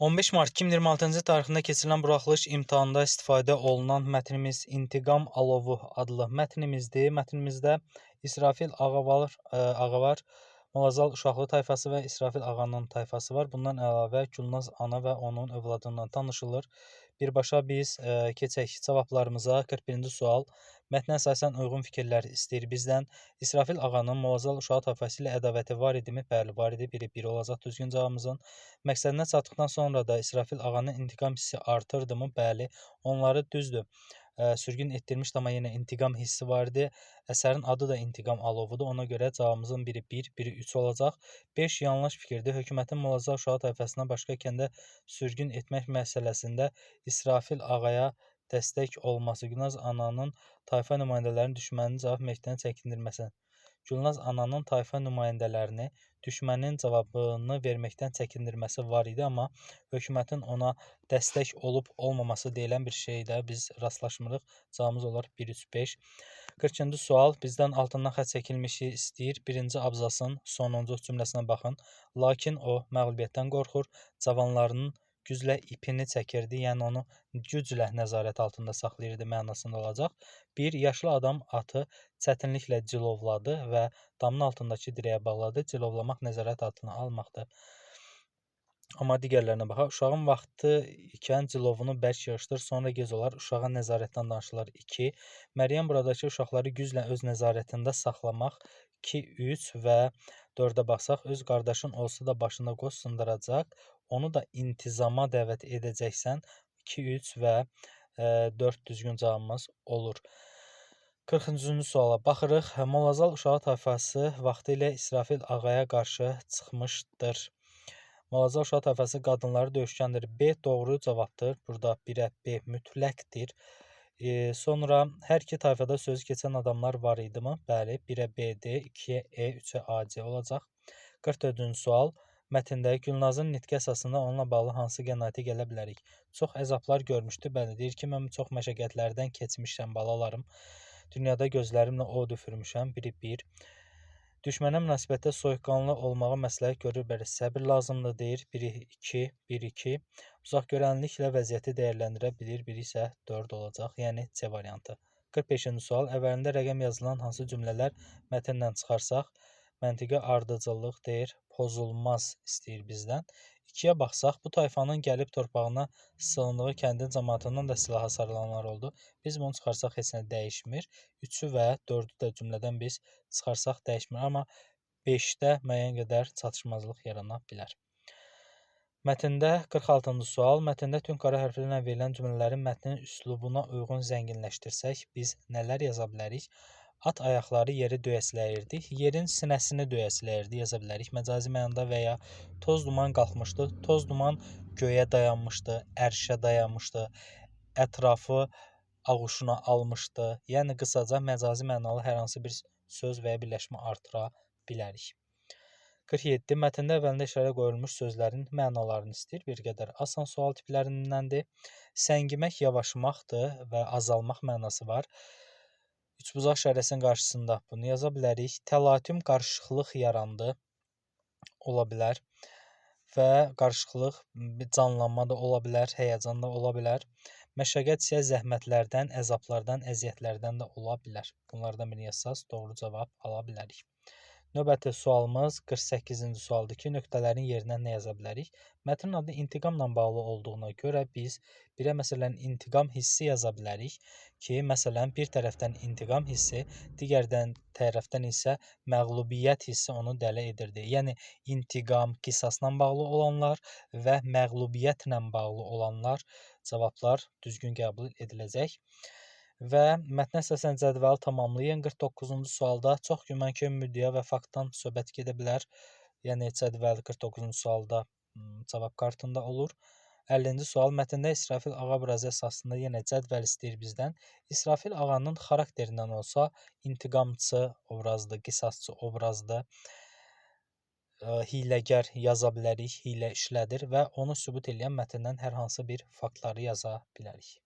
15 mart 2026-cı tarixində keçirilən buraxılış imtahanında istifadə olunan mətnimiz İntiqam alovu adlı mətnimizdir. Mətnimizdə İsrafil ağa var, Molazal uşaqlı tayfası və İsrafil ağanın tayfası var. Bundan əlavə Gülnaz ana və onun övladından tanışılır. Birbaşa biz keçək cavablarımıza. 41-ci sual. Mətnə əsasən uyğun fikirlər istəyir bizdən. İsrafil ağanın Molazal uşağı tayfası ilə ədavəti var idimi? Bəli, var idi. Biri 1 olacaq düzgün cavabımızın. Məqsədinə çatdıqdan sonra da İsrafil ağanın intiqam hissi artırdımı? Bəli, onları düzdür. Sürgün etdirmişdi, amma yenə intiqam hissi var idi. Əsərin adı da İntiqam alovudur. Ona görə cavabımızın biri 1, biri 3 olacaq. 5 yanlış fikirdir. Hökumətin Molazal uşağı tayfasına başqa kəndə sürgün etmək məsələsində İsrafil ağaya dəstək olması, Gülnaz ananın tayfa nümayəndələrini düşmənin cavab məktubundan çəkindirməsi. Gülnaz ananın tayfa nümayəndələrini düşmənin cavabını verməkdən çəkindirməsi var idi, amma hökumətin ona dəstək olub-olmaması deyilən bir şeydə biz rastlaşmırıq. Cavabımız olar 1-3-5. 40-cı sual bizdən altından xətt çəkilmişi istəyir. Birinci abzasın sonuncu cümləsinə baxın. Lakin o məğlubiyyətdən qorxur, cavanlarının güclə ipini çəkirdi, yəni onu güclə nəzarət altında saxlayırdı mənasında olacaq. 1. Yaşlı adam atı çətinliklə cilovladı və damın altındakı dirəyə bağladı. Cilovlamaq nəzarət altına almaqdır. Amma digərlərinə baxaq. Uşağın vaxtı ikən cilovunu bərk yığışdır, sonra gec olar. Uşağa nəzarətdən danışılır. 2. Məryəm buradakı uşaqları güclə öz nəzarətində saxlamaq. 2, 3 və 4-ə baxsaq, öz qardaşın olsa da başında qoz sındıracaq, onu da intizama dəvət edəcəksən. 2, 3 və 4 düzgün cavabımız olur. 40-cı suala baxırıq. Molazal uşağı tayfası vaxtilə İsrafil ağaya qarşı çıxmışdır. Molazal uşağı tayfası qadınları döyüşkəndir. B doğru cavabdır. Burada 1-ə B mütləqdir. Sonra hər iki tayfada sözü keçən adamlar var idimi? Bəli, 1-ə B-dir, 2-yə E, 3-ə AC olacaq. 44-cü sual. Mətndə Gülnazın nitqi əsasında onunla bağlı hansı qənaətə gələ bilərik? Çox əzablar görmüşdü. Bəli, deyir ki, mən çox məşəqqətlərdən keçmişəm, balalarım. Dünyada gözlərimlə od üfürmüşəm. 1-i 1. Düşmənə münasibətdə soyuqqanlı olmağı məsləhət görür. Bəli, səbir lazımdır deyir. 1-i 2, 1-i 2. Uzaqgörənliklə vəziyyəti dəyərləndirə bilir. 1 isə 4 olacaq. Yəni C variantı. 45-ci sual. Əvvəlində rəqəm yazılan hansı cümlələr mətndən çıxarsaq, məntiqi ardıcıllıq deyir, pozulmaz istəyir bizdən. 2-yə baxsaq, bu tayfanın gəlib torpağına sığındığı kəndin cəmaatından da silaha sarılanlar oldu. Biz bunu çıxarsaq heç nə dəyişmir. 3-ü və 4-ü də cümlədən biz çıxarsaq dəyişmir, amma 5-də müəyyən qədər çatışmazlıq yarana bilər. Mətndə 46-cı sual. Mətndə tün qara hərflərlə verilən cümlələrin mətnin üslubuna uyğun zənginləşdirsək, biz nələr yaza bilərik? At ayaqları yeri döyəsləyirdi, yerin sinəsini döyəsləyirdi yaza bilərik. Məcazi mənada və ya toz duman qalxmışdı, toz duman göyə dayanmışdı, ərşə dayanmışdı, ətrafı ağuşuna almışdı. Yəni qısaca məcazi mənalı hər hansı bir söz və ya birləşmə artıra bilərik. 47. Mətndə əvvəlində işarə qoyulmuş sözlərin mənalarını istəyir. Bir qədər asan sual tiplərindəndir. Səngimək yavaşmaqdır və azalmaq mənası var. Üçbucaq işarəsinin qarşısında bunu yaza bilərik. Təlatüm qarışıqlıq yarandı. Ola bilər. Və qarışıqlıq canlanma da ola bilər, həyəcan da ola bilər. Məşəqqət isə zəhmətlərdən, əzablardan, əziyyətlərdən də ola bilər. Bunlardan birini yazsaq doğru cavab ala bilərik. Növbəti sualımız 48-ci sualdır ki, nöqtələrin yerinə nə yaza bilərik? Mətnin adı intiqamla bağlı olduğuna görə biz birə məsələn intiqam hissi yaza bilərik ki, məsələn bir tərəfdən intiqam hissi, digər tərəfdən isə məğlubiyyət hissi onu dələ edirdi. Yəni intiqam, qisasla bağlı olanlar və məğlubiyyətlə bağlı olanlar cavablar düzgün qəbul ediləcək. Və mətnə əsasən cədvəli tamamlayın. 49-cu sualda çox güman ki, müddəa və faktdan söhbət gedə bilər. Yəni cədvəli 49-cu sualda cavab kartında olur. 50-ci sual mətndə İsrafil ağa obrazı əsasında yenə cədvəl istəyir bizdən. İsrafil ağanın xarakterindən olsa intiqamçı obrazdır, qisasçı obrazdır. Hiləgər yaza bilərik, hilə işlədir və onu sübut edən mətndən hər hansı bir faktları yaza bilərik.